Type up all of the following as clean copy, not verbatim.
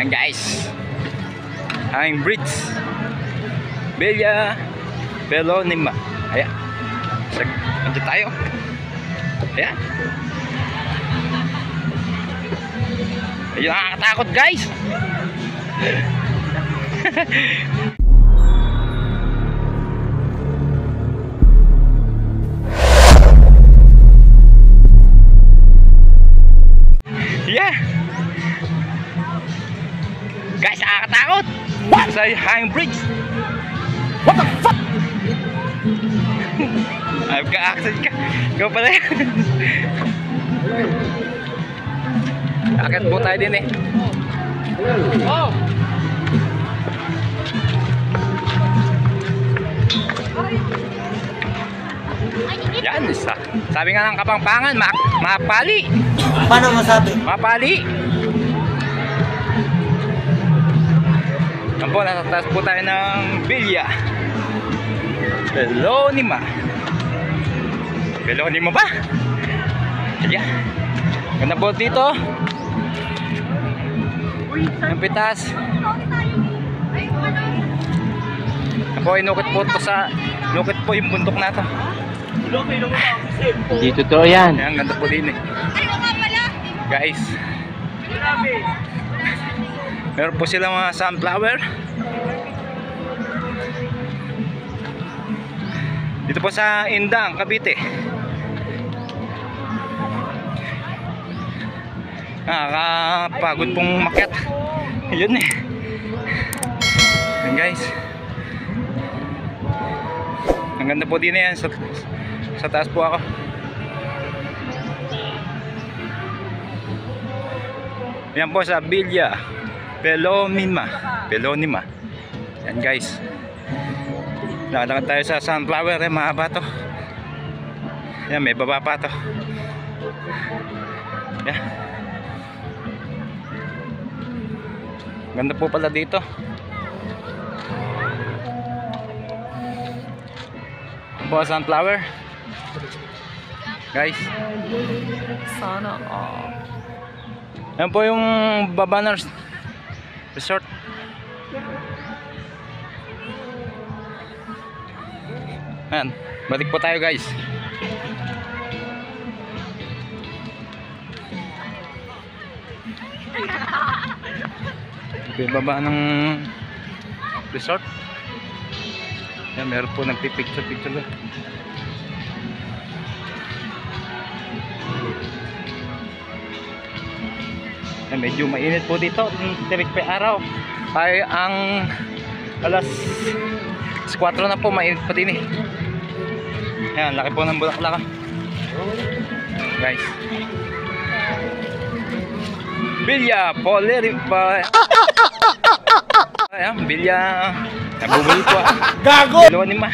Ayan guys, ang bridge Villa Belonima. Ayan, nandito tayo. Ayan, ayun, nakakatakot guys. Yeah guys, nakakatakot. What? Sa hang bridge. What the fuck? Ay, ka-accent ka. Ikaw pala yan. Akit po tayo din eh. Oh. Yan, isa. Sabi nga ng Kapampangan, mapali. Paano masabi? Mapali. Yan po, nasa taas po tayo ng Villa Belonima. Belonima ba? Ayan. Ganda po dito. Yung pitas. Ako, inukit po ito sa inukit po yung bundok na ito. Dito to yan. Ayan, ganda po din eh. Guys, meron po silang mga sunflower. Dito po sa Indang, Cavite. Nakakapagod pong makyat. Yun eh. Ayan guys, ang ganda po din na yan. Sa taas po ako. Yan po sa Villa Belonima. Belonima. Yan guys, nakakakad tayo sa sunflower eh, mahaba to. Yan, may baba pa to. Yan, ganda po pala dito. Yan po sunflower guys. Sana all. Yan po yung Babanars Resort. Yan, balik po tayo guys. Yung baba ng resort. Yan, meron po nagpipicture doon. Yan, medyo mainit po dito. Tirik pa araw ay ang alas 4 na po, mainit pa din eh. Yan, laki po ng bulaklak guys. Villa Belonima. Ayan, Villa, nabubuli po gago! Belonima.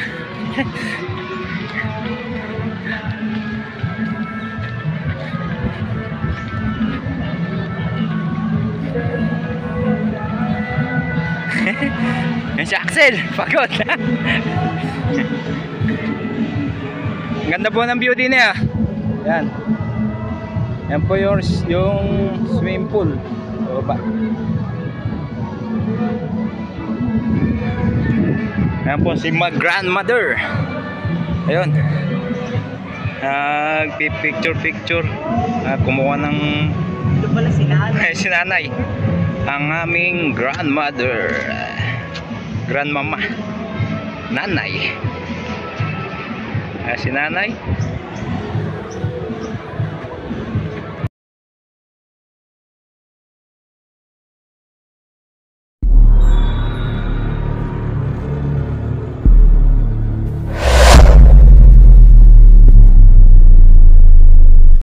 Yan si Axel, pagod. Ganda po ng view din eh. Yan. Yan po yung swimming pool. Baba. Yan po si grandmother. Ayun. Picture. Kumuha ng si nanay. Ang aming grandmother. Grandmama. Nanay. Si nanay.